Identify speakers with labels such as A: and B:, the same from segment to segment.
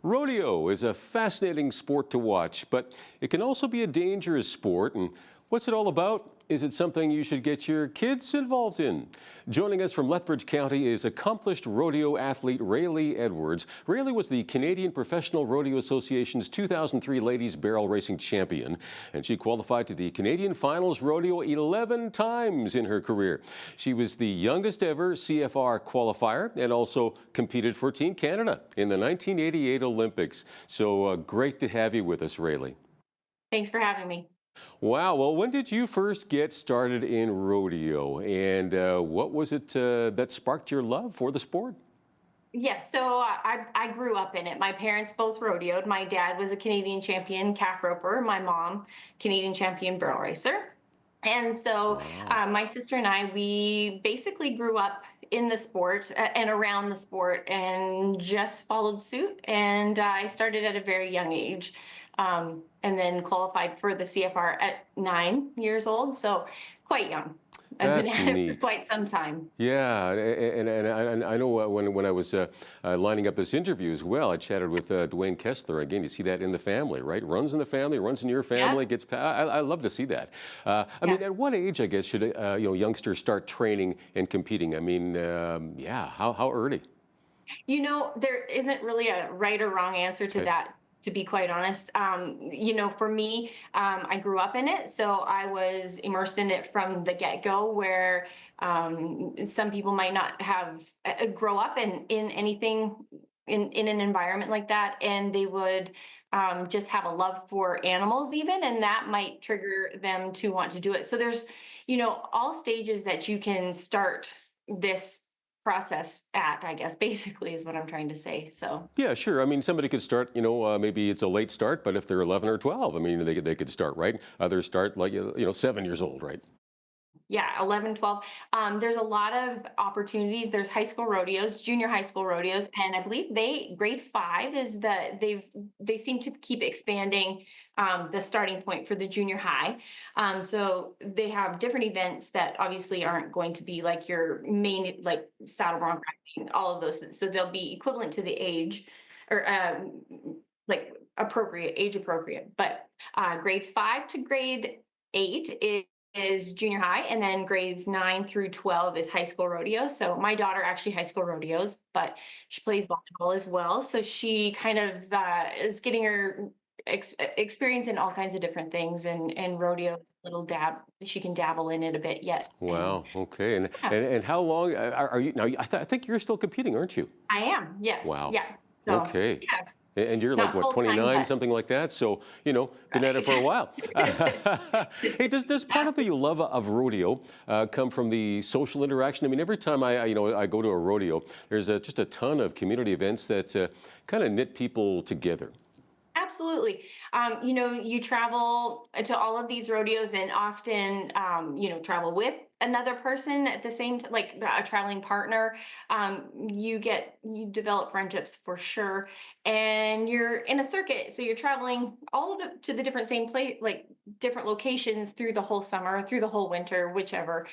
A: Rodeo is a fascinating sport to watch, but it can also be a dangerous sport. And what's it all about? Is it something you should get your kids involved in? Joining us from Lethbridge County is accomplished rodeo athlete Raylee Edwards. Raylee was the Canadian Professional Rodeo Association's 2003 Ladies Barrel Racing Champion, and she qualified to the Canadian Finals Rodeo 11 times in her career. She was the youngest ever CFR qualifier and also competed for Team Canada in the 1988 Olympics. So great to have you with us, Raylee.
B: Thanks for having me.
A: Wow. Well, when did you first get started in rodeo, and what was it that sparked your love for the sport?
B: Yes, so I grew up in it. My parents both rodeoed. My dad was a Canadian champion calf roper. My mom, Canadian champion barrel racer. And so
A: Wow.
B: my sister and I, we basically grew up in the sport and around the sport and just followed suit. And I started at a very young age, and then qualified for the CFR at 9 years old. So quite young. I've been
A: That's
B: at it for
A: neat.
B: quite some time.
A: Yeah, and I know when I was lining up this interview as well, I chatted with Dwayne Kessler. Again, you see that in the family, right? Runs in the family, runs in your
B: Yeah.
A: family, I love to see that. I
B: Yeah.
A: mean, at what age, I guess, should youngsters start training and competing? I mean, yeah, how early?
B: There isn't really a right or wrong answer to
A: Okay.
B: that, to be quite honest. For me, I grew up in it, so I was immersed in it from the get-go, where some people might not have grow up in anything in an environment like that, and they would just have a love for animals even, and that might trigger them to want to do it. So there's, all stages that you can start this process at, I guess, basically is what I'm trying to say. So,
A: Yeah, sure. I mean, somebody could start, maybe it's a late start, but if they're 11 or 12, I mean, they could start, right? Others start like, 7 years old, right?
B: yeah, 11, 12. There's a lot of opportunities. There's high school rodeos, junior high school rodeos, and I believe grade 5 is they seem to keep expanding the starting point for the junior high. So they have different events that obviously aren't going to be like your main, like saddle bronc riding, all of those. So they'll be equivalent to the age, or like appropriate, age appropriate. But grade 5 to grade 8 is junior high, and then grades 9 through 12 is high school rodeo. So my daughter actually high school rodeos, but she plays volleyball as well. So she kind of is getting her experience in all kinds of different things, and rodeo is a little she can dabble in it a bit yet. And
A: Wow. Okay. And
B: yeah,
A: and, and how long are you now? I think you're still competing, aren't you?
B: I am. Yes.
A: Wow.
B: Yeah. So
A: Okay.
B: yes,
A: And you're like
B: not
A: what,
B: full time,
A: 29,
B: but
A: something like that. So, been at it for a
B: right.
A: while. Hey, does part of the love of rodeo come from the social interaction? I mean, every time I go to a rodeo, there's just a ton of community events that kind of knit people together.
B: Absolutely. You travel to all of these rodeos and often, travel with another person at the same time, like a traveling partner. You develop friendships for sure. And you're in a circuit. So you're traveling all to the different same place, like different locations through the whole summer, through the whole winter, whichever.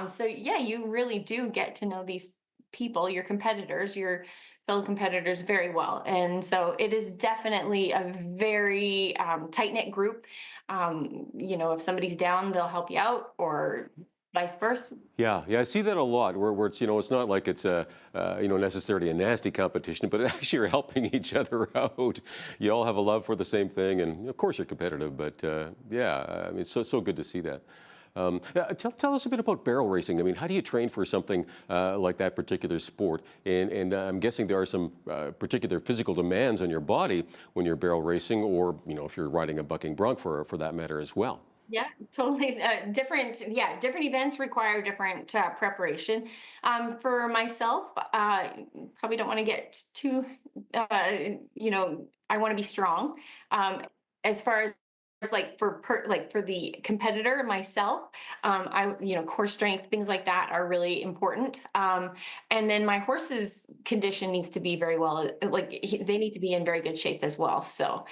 B: So yeah, you really do get to know these people, your competitors, your fellow competitors very well. And so it is definitely a very tight knit group. If somebody's down, they'll help you out, or vice versa.
A: Yeah, yeah, I see that a lot where it's, it's not like it's necessarily a nasty competition, but actually you're helping each other out. You all have a love for the same thing, and of course you're competitive, but yeah, I mean, it's so good to see that. Yeah, tell us a bit about barrel racing. I mean, how do you train for something like that particular sport? And I'm guessing there are some particular physical demands on your body when you're barrel racing, or if you're riding a bucking bronc for that matter as well.
B: Yeah, totally. Different. Yeah, different events require different preparation. For myself, probably don't want to get too, uh, I want to be strong. As far as like like for the competitor myself, core strength, things like that are really important. And then my horse's condition needs to be very well, like they need to be in very good shape as well. So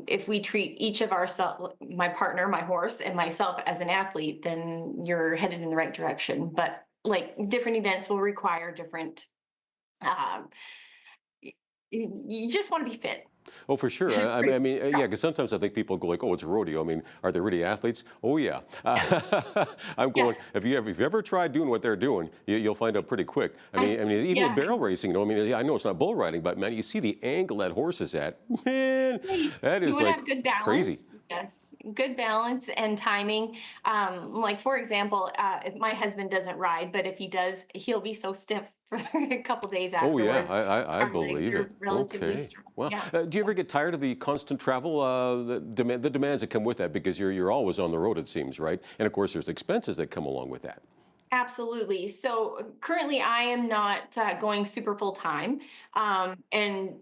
B: if we treat each of ourselves, my partner, my horse, and myself as an athlete, then you're headed in the right direction. But like different events will require different um, You just want to be fit.
A: Oh, for sure. Yeah, because sometimes I think people go like, "Oh, it's a rodeo." I mean, are they really athletes? Oh, yeah. I'm
B: Yeah,
A: going. If you ever tried doing what they're doing, you'll find out pretty quick. Even with
B: yeah.
A: barrel racing, I know it's not bull riding, but man, you see the angle that horse is at. Man,
B: Right.
A: that
B: You
A: is
B: wanna
A: like
B: have good
A: it's crazy.
B: balance. Yes, good balance and timing. Like, for example, if my husband doesn't ride, but if he does, he'll be so stiff for a couple days
A: Oh yeah,
B: afterwards.
A: I
B: Our legs
A: believe it.
B: are relatively
A: Okay.
B: strong.
A: Well,
B: Yeah.
A: do you ever get tired of the constant travel, the demands that come with that? Because you're always on the road, it seems, right? And of course, there's expenses that come along with that.
B: Absolutely. So currently, I am not going super full time. And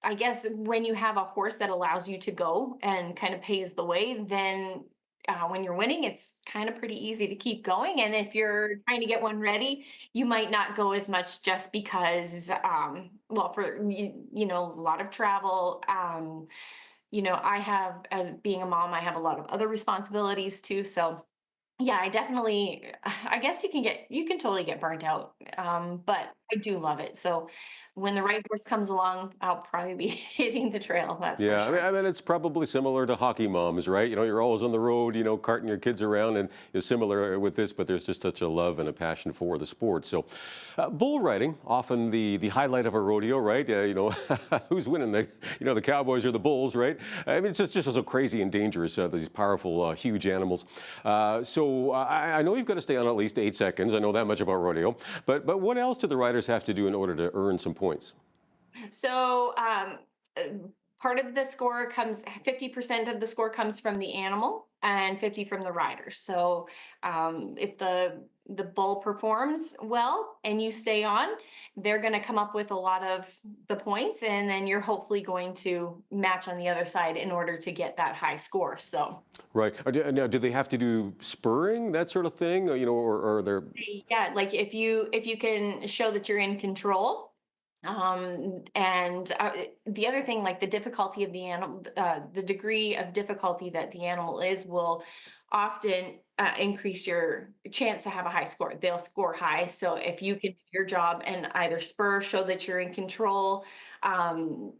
B: I guess when you have a horse that allows you to go and kind of pays the way, then when you're winning, it's kind of pretty easy to keep going. And if you're trying to get one ready, you might not go as much just because, well, for a lot of travel. I have, as being a mom, I have a lot of other responsibilities too. So yeah, I definitely, I guess you can totally get burnt out. But I do love it. So when the right horse comes along, I'll probably be hitting the trail, that's for
A: Yeah,
B: sure.
A: it's probably similar to hockey moms, right? You're always on the road, carting your kids around, and it's similar with this, but there's just such a love and a passion for the sport. So, bull riding, often the highlight of a rodeo, right? Who's winning, the cowboys or the bulls, right? It's just so crazy and dangerous, these powerful, huge animals. I know you've got to stay on at least 8 seconds. I know that much about rodeo, but what else do the riders have to do in order to earn some points?
B: So uh, part of the score comes 50% of the score comes from the animal and 50 from the rider. So if the bull performs well and you stay on, they're going to come up with a lot of the points, and then you're hopefully going to match on the other side in order to get that high score. So
A: Right. Now, do they have to do spurring, that sort of thing? Or are there?
B: yeah, like if you can show that you're in control, and the other thing, like the difficulty of the animal, the degree of difficulty that the animal is will often increase your chance to have a high score. They'll score high. So if you can do your job and either spur, show that you're in control, um,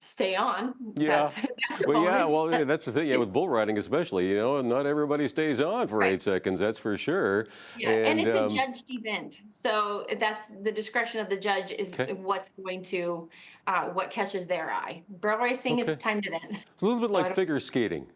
B: stay on.
A: Yeah.
B: That's a
A: Well, yeah.
B: bonus.
A: Well, yeah, that's the thing. Yeah, with bull riding, especially, not everybody stays on for
B: Right.
A: 8 seconds. That's for sure.
B: Yeah, and
A: And
B: it's a judged event, so that's the discretion of the judge is
A: okay,
B: what's going to, what catches their eye. Barrel racing is a
A: okay.
B: timed event,
A: It's a little bit
B: so I
A: like
B: don't.
A: figure skating.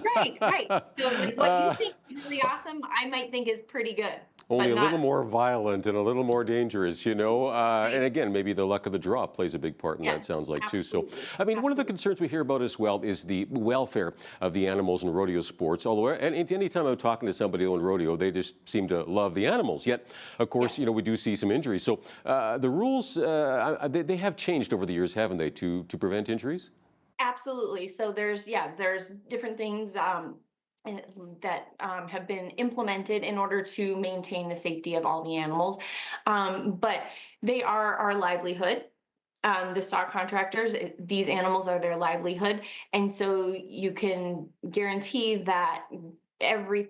B: Right, right. So like what you
A: Uh,
B: think is really awesome, I might think is pretty good,
A: Only
B: but
A: a little
B: not
A: more violent and a little more dangerous. And
B: right.
A: again, maybe the luck of the draw plays a big part in
B: Yeah,
A: that, sounds like, too. So,
B: absolutely,
A: one of the
B: absolutely.
A: concerns we hear about as well is the welfare of the animals in rodeo sports. Although, and anytime I'm talking to somebody on rodeo, they just seem to love the animals. Yet, of course,
B: Yes,
A: we do see some injuries. So, the rules, they have changed over the years, haven't they, to prevent injuries?
B: absolutely. So there's different things, and that have been implemented in order to maintain the safety of all the animals. But they are our livelihood. The stock contractors, these animals are their livelihood. And so you can guarantee that every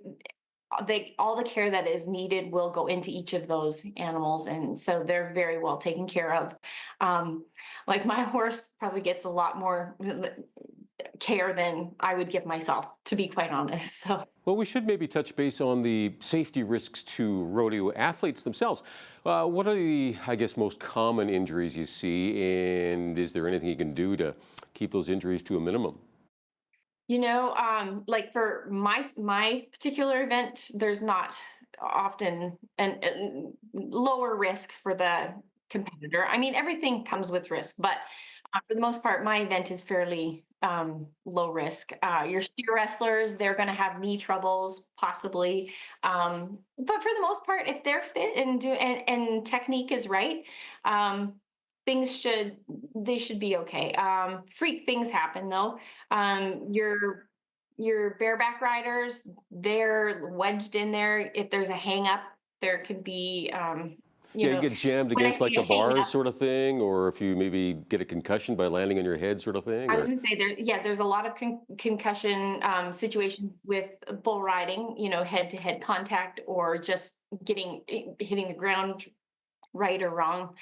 B: all the care that is needed will go into each of those animals, and so they're very well taken care of. um, like my horse probably gets a lot more care than I would give myself, to be quite honest. So
A: Well, we should maybe touch base on the safety risks to rodeo athletes themselves. What are the, I guess, most common injuries you see, and is there anything you can do to keep those injuries to a minimum?
B: like for my particular event, there's not often an lower risk for the competitor. I mean, everything comes with risk, but for the most part, my event is fairly low risk. Your steer wrestlers, they're going to have knee troubles possibly, but for the most part, if they're fit and and technique is right, um, things should they should be okay. Freak things happen though. Your bareback riders, they're wedged in there. If there's a hang up, there could be,
A: Yeah, you get jammed
B: when I
A: against
B: say
A: like
B: a
A: the
B: hang
A: bars
B: up,
A: sort of thing, or if you maybe get a concussion by landing on your head sort of thing,
B: I was
A: or
B: gonna say there's a lot of concussion situations with bull riding, head to head contact or just hitting the ground right or wrong,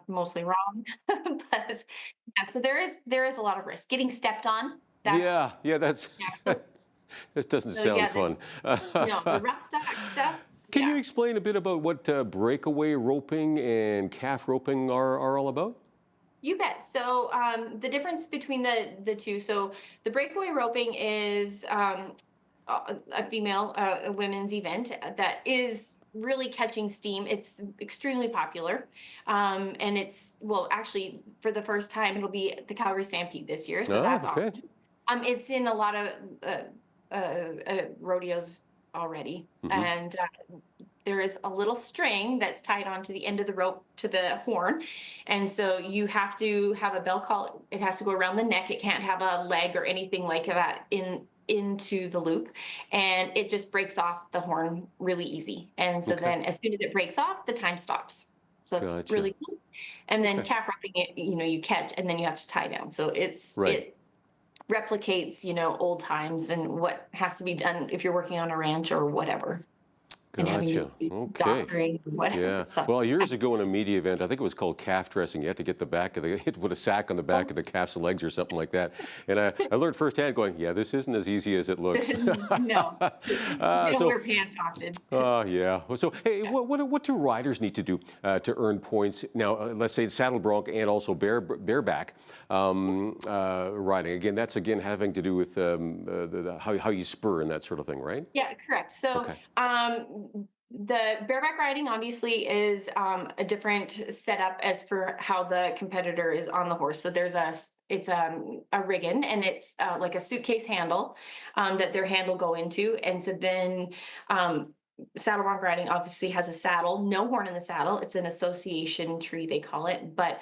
B: mostly wrong. But yeah, so there is a lot of risk. Getting stepped on, that's
A: Yeah, yeah, that's
B: yeah.
A: this doesn't
B: So
A: sound
B: yeah,
A: fun.
B: no, the rough stuff,
A: Can you
B: yeah.
A: explain a bit about what breakaway roping and calf roping are all about?
B: You bet. So the difference between the two. So the breakaway roping is a female, a women's event that is really catching steam. It's extremely popular, and it's well, actually, for the first time, it'll be at the Calgary Stampede this year. So
A: Oh,
B: that's
A: okay.
B: awesome. It's in a lot of rodeos already,
A: Hmm.
B: and there is a little string that's tied onto the end of the rope to the horn. And so you have to have a bell call. It has to go around the neck. It can't have a leg or anything like that into the loop. And it just breaks off the horn really easy. And so
A: Okay,
B: then as soon as it breaks off, the time stops. So it's
A: gotcha.
B: really cool. And then
A: Okay,
B: calf roping it, you catch and then you have to tie down. So
A: right.
B: it replicates, old times and what has to be done if you're working on a ranch or whatever and having to
A: Gotcha.
B: do
A: Okay.
B: doctoring or whatever.
A: Yeah.
B: So,
A: Well, years ago in a media event, I think it was called calf dressing. You had to get the back of the, you had to put a sack on the back
B: oh,
A: of the calf's legs or something like that. And I learned firsthand going, yeah, this isn't as easy as it looks.
B: no, they don't
A: So,
B: wear pants often.
A: yeah. Well, so, hey, what do riders need to do to earn points? Now, let's say saddle bronc and also bareback riding. Again, that's again having to do with how you spur and that sort of thing, right?
B: Yeah, correct. So,
A: Okay.
B: the bareback riding obviously is a different setup as for how the competitor is on the horse. So it's a riggin and it's like a suitcase handle that their hand will go into. And so then um, saddle bronc riding obviously has a saddle, no horn in the saddle. It's an association tree, they call it. But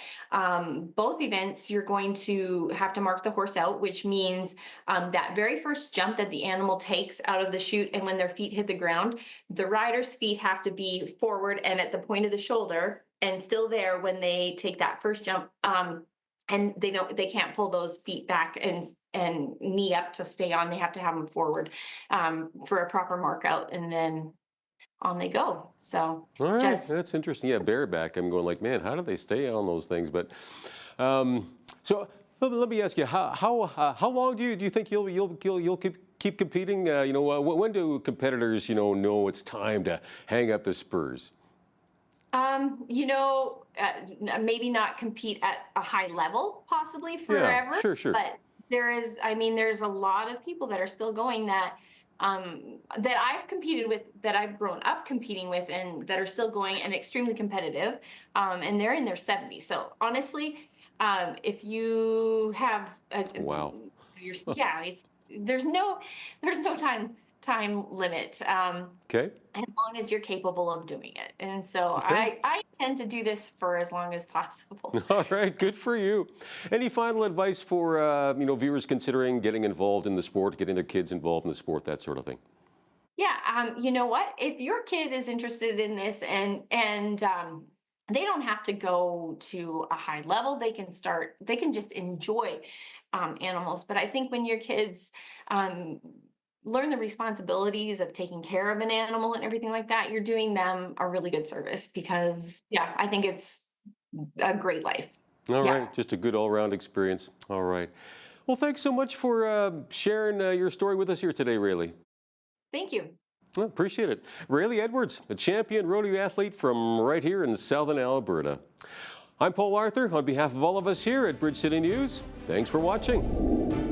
B: both events, you're going to have to mark the horse out, which means that very first jump that the animal takes out of the chute and when their feet hit the ground, the rider's feet have to be forward and at the point of the shoulder and still there when they take that first jump. And they can't pull those feet back and knee up to stay on. They have to have them forward for a proper mark out, and then on they go. So
A: All right,
B: just
A: that's interesting. Yeah, bareback. I'm going like, man, how do they stay on those things? But so let me ask you, how long do you think you'll keep competing? When do competitors know it's time to hang up the spurs?
B: maybe not compete at a high level possibly
A: Yeah,
B: forever,
A: sure.
B: but there's a lot of people that are still going that I've competed with, that I've grown up competing with, and that are still going and extremely competitive, and they're in their 70s. So honestly, if you have
A: Wow.
B: yeah, there's no time limit.
A: Okay.
B: As long as you're capable of doing it. And so
A: Okay.
B: I tend to do this for as long as possible.
A: All right. Good for you. Any final advice for viewers considering getting involved in the sport, getting their kids involved in the sport, that sort of thing?
B: Yeah, you know what? If your kid is interested in this and they don't have to go to a high level, they can just enjoy animals. But I think when your kids um, learn the responsibilities of taking care of an animal and everything like that, you're doing them a really good service because, yeah, I think it's a great life.
A: All
B: Yeah,
A: right. Just a good all-round experience. All right. Well, thanks so much for sharing your story with us here today, Raylee.
B: thank you.
A: Well, appreciate it. Raylee Edwards, a champion rodeo athlete from right here in southern Alberta. I'm Paul Arthur. On behalf of all of us here at Bridge City News, thanks for watching.